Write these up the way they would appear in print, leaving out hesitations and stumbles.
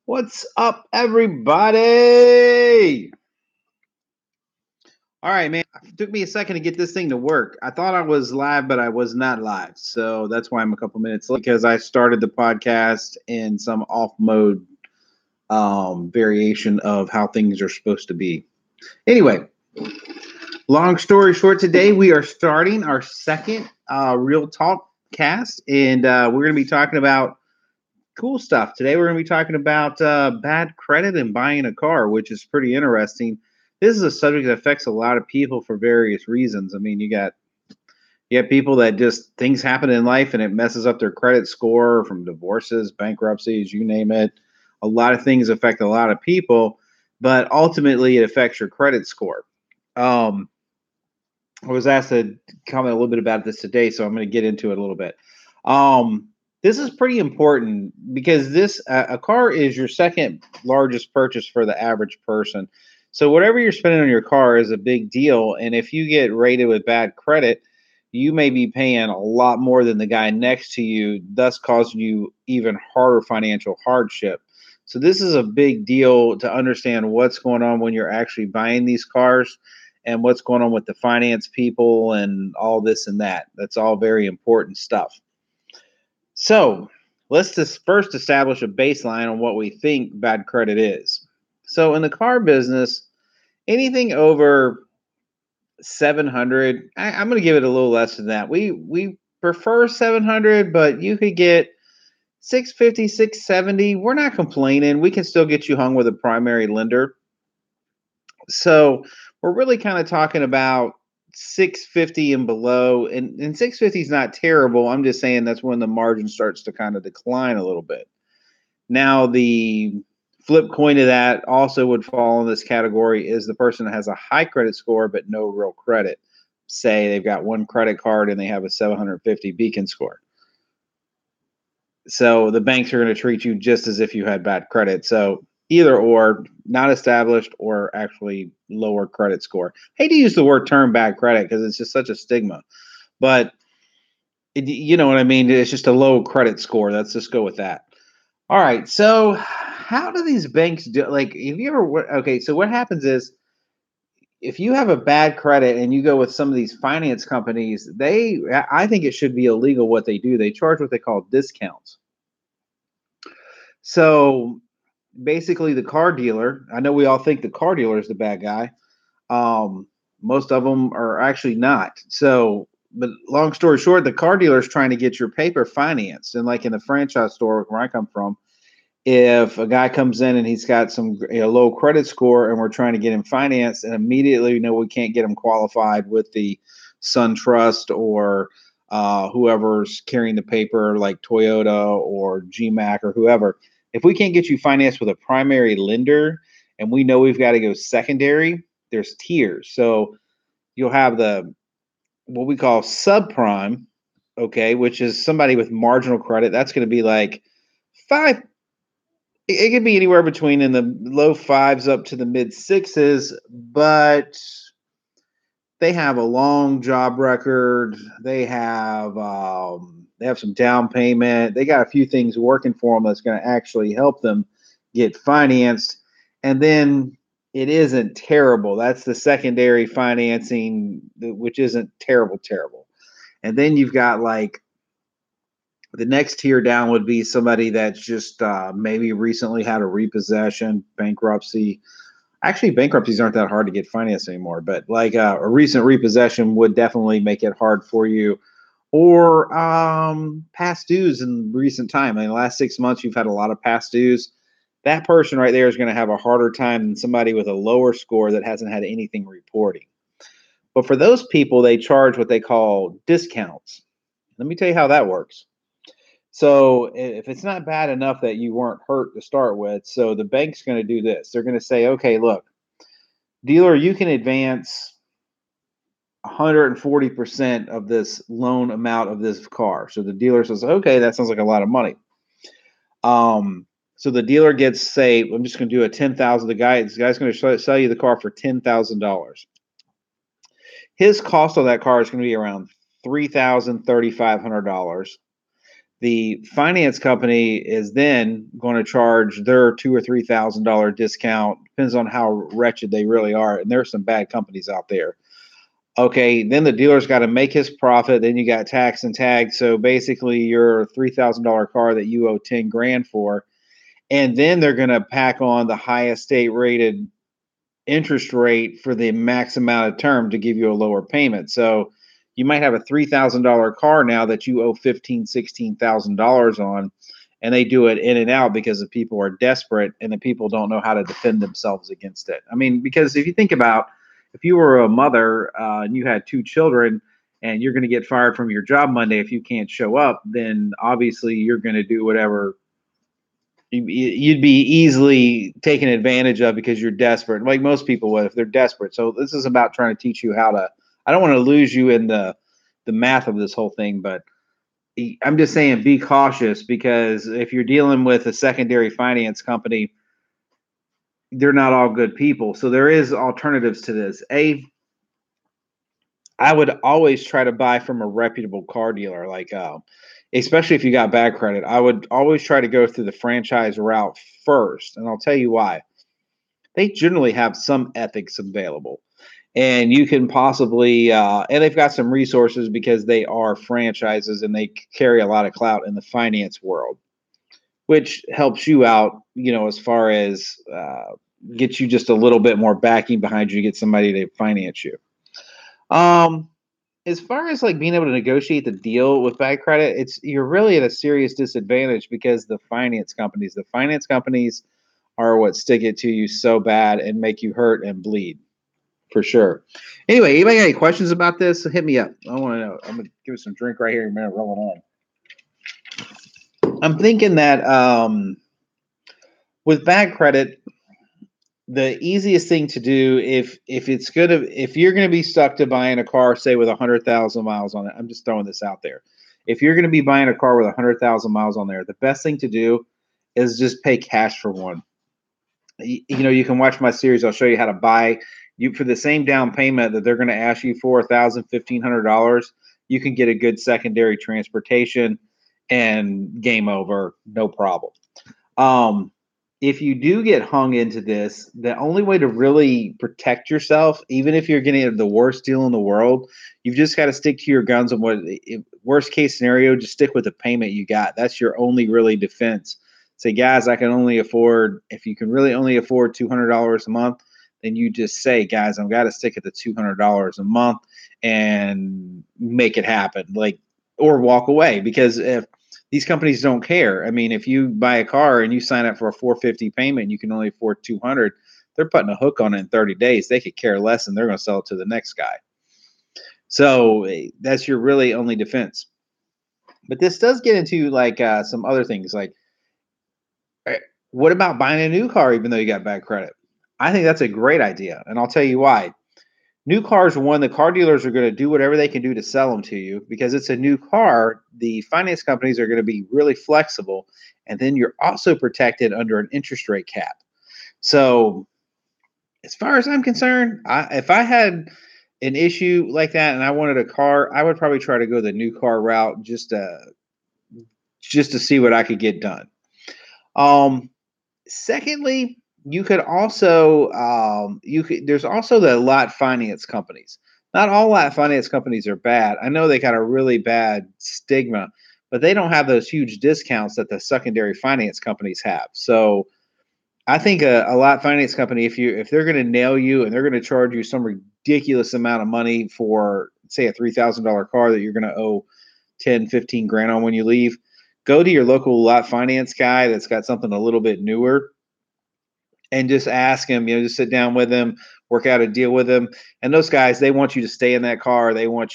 What's up, everybody? All right, man. It took me a second to get this thing to work. I thought I was live, but I was not live. So that's why I'm a couple minutes late because I started the podcast in some off mode variation of how things are supposed to be. Anyway, long story short, today we are starting our second Real Talk cast, and we're going to be talking about cool stuff. Today we're going to be talking about bad credit and buying a car, which is pretty interesting. This is a subject that affects a lot of people for various reasons. I mean, you got people that just things happen in life and it messes up their credit score from divorces, bankruptcies, you name it. A lot of things affect a lot of people, but ultimately it affects your credit score. Um, I was asked to comment a little bit about this today, so I'm going to get into it a little bit. This is pretty important because this a car is your second largest purchase for the average person. So whatever you're spending on your car is a big deal, and if you get rated with bad credit, you may be paying a lot more than the guy next to you, thus causing you even harder financial hardship. So this is a big deal to understand what's going on when you're actually buying these cars and what's going on with the finance people and all this and that. That's all very important stuff. So let's just first establish a baseline on what we think bad credit is. So in the car business, anything over 700, I'm going to give it a little less than that. We prefer 700, but you could get 650, 670. We're not complaining. We can still get you hung with a primary lender. So we're really kind of talking about 650 and below. And 650 is not terrible. I'm just saying that's when the margin starts to kind of decline a little bit. Now, the flip coin to that also would fall in this category is the person that has a high credit score but no real credit. Say they've got one credit card and they have a 750 Beacon score. So the banks are going to treat you just as if you had bad credit. So either or, not established or actually lower credit score. I hate to use the word term bad credit because it's just such a stigma, but you know what I mean? It's just a low credit score. Let's just go with that. All right. So how do these banks do? Like, if you ever, okay, so what happens is if you have a bad credit and you go with some of these finance companies, I think it should be illegal what they do. They charge what they call discounts. So basically, the car dealer, I know we all think the car dealer is the bad guy. Most of them are actually not. So, but long story short, the car dealer is trying to get your paper financed. And like in the franchise store where I come from, if a guy comes in and he's got some low credit score and we're trying to get him financed, and immediately we know we can't get him qualified with the SunTrust or whoever's carrying the paper like Toyota or GMAC or whoever. If we can't get you financed with a primary lender and we know we've got to go secondary, there's tiers. So you'll have the what we call subprime, okay, which is somebody with marginal credit. That's going to be like five. It could be anywhere between in the low fives up to the mid sixes, but they have a long job record. They have some down payment. They got a few things working for them that's going to actually help them get financed. And then it isn't terrible. That's the secondary financing, which isn't terrible. And then you've got like the next tier down would be somebody that's just maybe recently had a repossession, bankruptcy. Actually, bankruptcies aren't that hard to get financed anymore, but like a recent repossession would definitely make it hard for you. Or past dues in recent time. In the last 6 months, you've had a lot of past dues. That person right there is going to have a harder time than somebody with a lower score that hasn't had anything reporting. But for those people, they charge what they call discounts. Let me tell you how that works. So if it's not bad enough that you weren't hurt to start with, so the bank's going to do this. They're going to say, okay, look, dealer, you can advance 140% of this loan amount of this car. So the dealer says, okay, that sounds like a lot of money. So the dealer gets, say, I'm just going to do a 10,000. This guy's going to sell you the car for $10,000. His cost of that car is going to be around $3,000, $3,500. The finance company is then going to charge their $2,000 or $3,000 discount. Depends on how wretched they really are. And there's some bad companies out there. Okay, then the dealer's got to make his profit. Then you got tax and tag. So basically, your $3,000 car that you owe 10 grand for, and then they're going to pack on the highest state rated interest rate for the max amount of term to give you a lower payment. So you might have a $3,000 car now that you owe $16,000 on, and they do it in and out because the people are desperate and the people don't know how to defend themselves against it. I mean, because if you think about, if you were a mother and you had two children and you're going to get fired from your job Monday if you can't show up, then obviously you're going to do whatever you'd be easily taken advantage of because you're desperate, like most people would if they're desperate. So this is about trying to teach you how to. I don't want to lose you in the math of this whole thing, but I'm just saying be cautious because if you're dealing with a secondary finance company, they're not all good people. So there is alternatives to this. I would always try to buy from a reputable car dealer, like especially if you got bad credit. I would always try to go through the franchise route first, and I'll tell you why. They generally have some ethics available, and you can possibly and they've got some resources because they are franchises and they carry a lot of clout in the finance world, which helps you out, as far as get you just a little bit more backing behind you to get somebody to finance you. Um, as far as like being able to negotiate the deal with bad credit, you're really at a serious disadvantage because the finance companies are what stick it to you so bad and make you hurt and bleed for sure. Anyway, anybody got any questions about this? Hit me up. I want to know. I'm gonna give it some drink right here. Man, rolling on. I'm thinking that with bad credit, the easiest thing to do if you're gonna be stuck to buying a car, say with 100,000 miles on it. I'm just throwing this out there. If you're gonna be buying a car with 100,000 miles on there, the best thing to do is just pay cash for one. You can watch my series. I'll show you how to buy you for the same down payment that they're going to ask you for $1,000, $1,500. You can get a good secondary transportation and game over, no problem. If you do get hung into this, the only way to really protect yourself, even if you're getting the worst deal in the world, you've just got to stick to your guns. And worst case scenario, just stick with the payment you got. That's your only really defense. Say, guys, if you can really only afford $200 a month, then you just say, guys, I've got to stick at the $200 a month and make it happen. Or walk away, because if these companies don't care. I mean, if you buy a car and you sign up for a $450 payment and you can only afford $200, they're putting a hook on it in 30 days. They could care less and they're going to sell it to the next guy. So that's your really only defense. But this does get into some other things. What about buying a new car even though you got bad credit? I think that's a great idea, and I'll tell you why. New cars, one, the car dealers are going to do whatever they can do to sell them to you because it's a new car. The finance companies are going to be really flexible, and then you're also protected under an interest rate cap. So, as far as I'm concerned, if I had an issue like that and I wanted a car, I would probably try to go the new car route just to see what I could get done. Secondly, you could also there's also the lot finance companies. Not all lot finance companies are bad. I know they got a really bad stigma, but they don't have those huge discounts that the secondary finance companies have. So I think a lot finance company, if they're going to nail you and they're going to charge you some ridiculous amount of money for, say, a $3,000 car that you're going to owe 10, 15 grand on when you leave, go to your local lot finance guy that's got something a little bit newer and just ask him, just sit down with him, work out a deal with him. And those guys, they want you to stay in that car. They want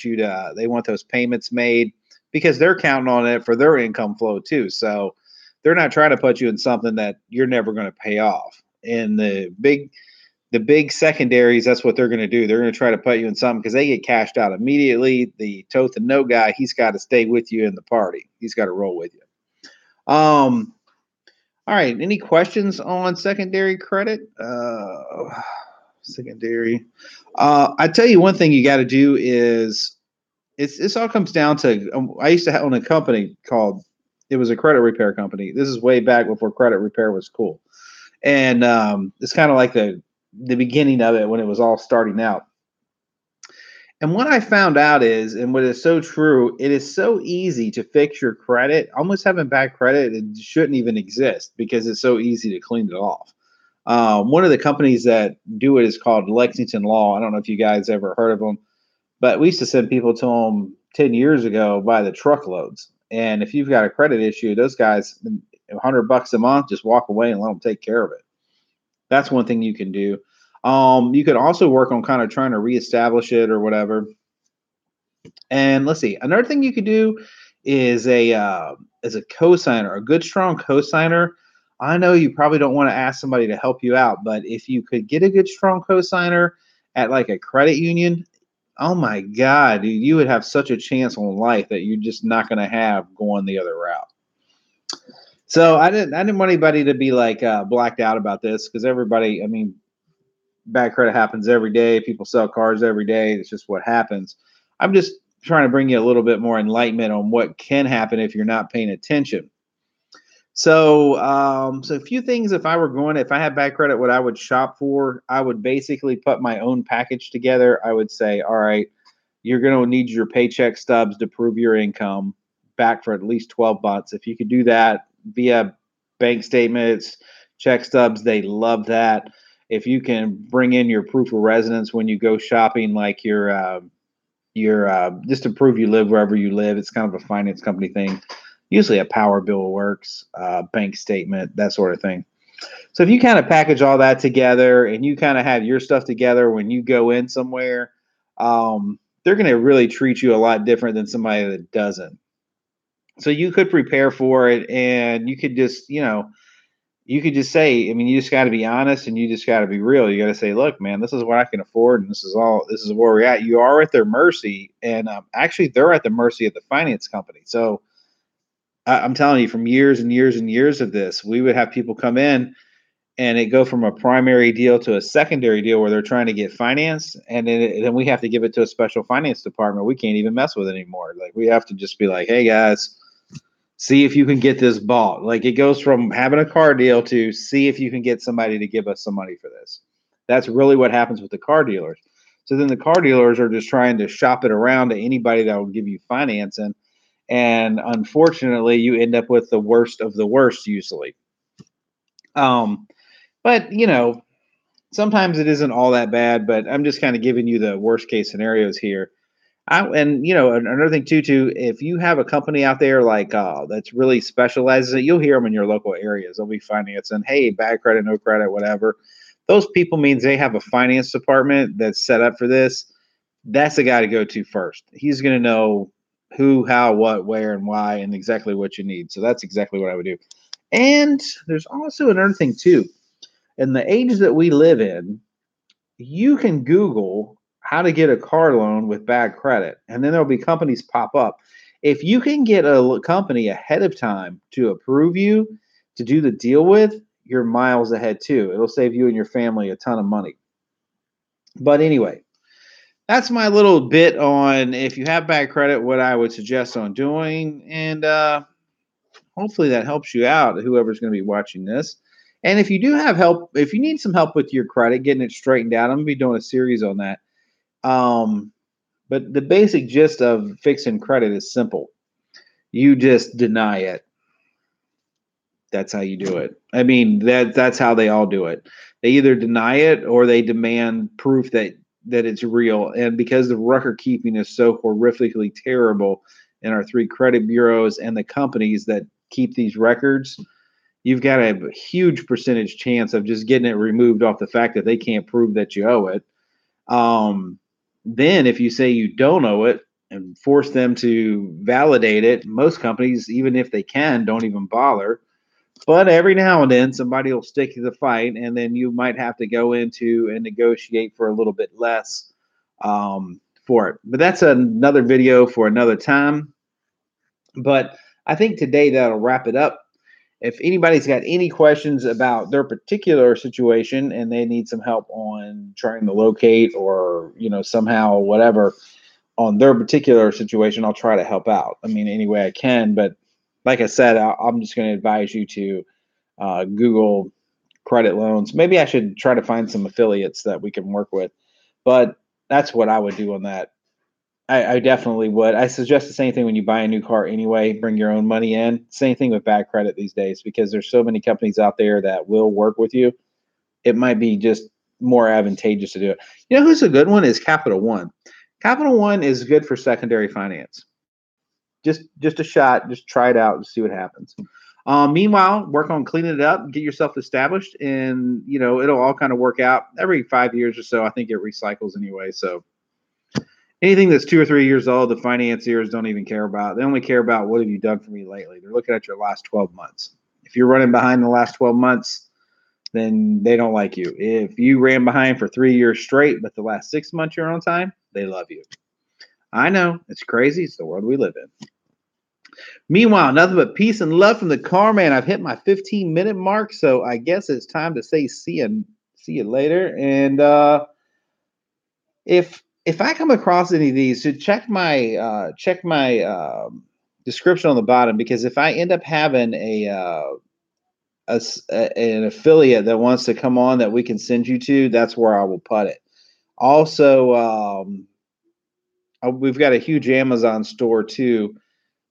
those payments made because they're counting on it for their income flow too. So they're not trying to put you in something that you're never going to pay off. And the big secondaries, that's what they're going to do. They're going to try to put you in something because they get cashed out immediately. The tote and no guy, he's got to stay with you in the party. He's got to roll with you. All right. Any questions on secondary credit? Secondary. I tell you one thing you got to do is this all comes down to. I used to own a company called It was a credit repair company. This is way back before credit repair was cool. And it's kind of like the beginning of it when it was all starting out. And what I found out is, and what is so true, it is so easy to fix your credit. Almost having bad credit, it shouldn't even exist because it's so easy to clean it off. One of the companies that do it is called Lexington Law. I don't know if you guys ever heard of them, but we used to send people to them 10 years ago by the truckloads. And if you've got a credit issue, those guys, $100 a month, just walk away and let them take care of it. That's one thing you can do. You could also work on kind of trying to reestablish it or whatever. And let's see, another thing you could do is a cosigner, a good strong cosigner. I know you probably don't want to ask somebody to help you out, but if you could get a good strong cosigner at like a credit union, oh my God, dude, you would have such a chance on life that you're just not going to have going the other route. So I didn't want anybody to be like blacked out about this because everybody, I mean, bad credit happens every day. People sell cars every day. It's just what happens. I'm just trying to bring you a little bit more enlightenment on what can happen if you're not paying attention. So, so a few things. If I had bad credit, what I would shop for, I would basically put my own package together. I would say, all right, you're going to need your paycheck stubs to prove your income back for at least 12 months. If you could do that via bank statements, check stubs, they love that. If you can bring in your proof of residence when you go shopping, like your just to prove you live wherever you live, it's kind of a finance company thing. Usually a power bill works, bank statement, that sort of thing. So if you kind of package all that together and you kind of have your stuff together when you go in somewhere, they're going to really treat you a lot different than somebody that doesn't. So you could prepare for it, and you could just, you could just say, I mean, you just got to be honest and you just got to be real. You got to say, look, man, this is what I can afford, and this is where we're at. You are at their mercy, and actually, they're at the mercy of the finance company. So I'm telling you, from years and years and years of this, we would have people come in and it go from a primary deal to a secondary deal where they're trying to get financed, and then we have to give it to a special finance department. We can't even mess with it anymore. Like, we have to just be like, hey guys, see if you can get this bought. Like, it goes from having a car deal to see if you can get somebody to give us some money for this. That's really what happens with the car dealers. So then the car dealers are just trying to shop it around to anybody that will give you financing. And unfortunately, you end up with the worst of the worst usually. But sometimes it isn't all that bad, but I'm just kind of giving you the worst case scenarios here. Another thing too, if you have a company out there like that's really specializes it, you'll hear them in your local areas. They'll be financing, hey, bad credit, no credit, whatever. Those people means they have a finance department that's set up for this. That's the guy to go to first. He's going to know who, how, what, where, and why, and exactly what you need. So that's exactly what I would do. And there's also another thing too. In the age that we live in, you can Google how to get a car loan with bad credit, and then there'll be companies pop up. If you can get a company ahead of time to approve you to do the deal with, you're miles ahead too. It'll save you and your family a ton of money. But anyway, that's my little bit on if you have bad credit, what I would suggest on doing. And hopefully that helps you out, whoever's going to be watching this. And if you do have help, if you need some help with your credit, getting it straightened out, I'm going to be doing a series on that. But the basic gist of fixing credit is simple. You just deny it. That's how you do it. I mean, that's how they all do it. They either deny it or they demand proof that it's real. And because the record keeping is so horrifically terrible in our three credit bureaus and the companies that keep these records, you've got a huge percentage chance of just getting it removed off the fact that they can't prove that you owe it. Then if you say you don't owe it and force them to validate it, most companies, even if they can, don't even bother. But every now and then somebody will stick to the fight, and then you might have to go into and negotiate for a little bit less for it. But that's another video for another time. But I think today that'll wrap it up. If anybody's got any questions about their particular situation and they need some help on trying to locate or, somehow whatever on their particular situation, I'll try to help out. I mean, any way I can, but like I said, I'm just going to advise you to Google credit loans. Maybe I should try to find some affiliates that we can work with, but that's what I would do on that. I definitely would. I suggest the same thing when you buy a new car anyway, bring your own money in. Same thing with bad credit these days because there's so many companies out there that will work with you. It might be just more advantageous to do it. You know who's a good one is Capital One. Capital One is good for secondary finance. Just a shot, just try it out and see what happens. Meanwhile, work on cleaning it up, get yourself established, and it'll all kind of work out. Every 5 years or so, I think it recycles anyway. So anything that's 2 or 3 years old, the financiers don't even care about. They only care about what have you done for me lately. They're looking at your last 12 months. If you're running behind the last 12 months, then they don't like you. If you ran behind for 3 years straight, but the last 6 months you're on time, they love you. I know it's crazy. It's the world we live in. Meanwhile, nothing but peace and love from the car man. I've hit my 15-minute mark, so I guess it's time to say see you later. And if I come across any of these, so check my description on the bottom, because if I end up having an affiliate that wants to come on that we can send you to, that's where I will put it. Also, we've got a huge Amazon store too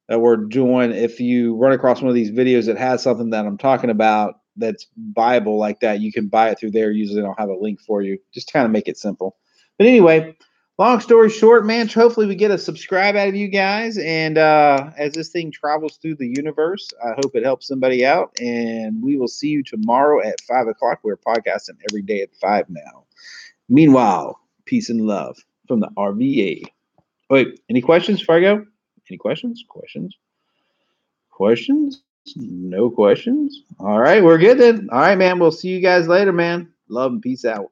that we're doing. If you run across one of these videos that has something that I'm talking about that's buyable like that, you can buy it through there. Usually I'll have a link for you, just to kind of make it simple. But anyway, long story short, man, hopefully we get a subscribe out of you guys. And as this thing travels through the universe, I hope it helps somebody out. And we will see you tomorrow at 5 o'clock. We're podcasting every day at 5 now. Meanwhile, peace and love from the RVA. Wait, any questions before I go? Any questions? Questions? No questions? All right, we're good then. All right, man. We'll see you guys later, man. Love and peace out.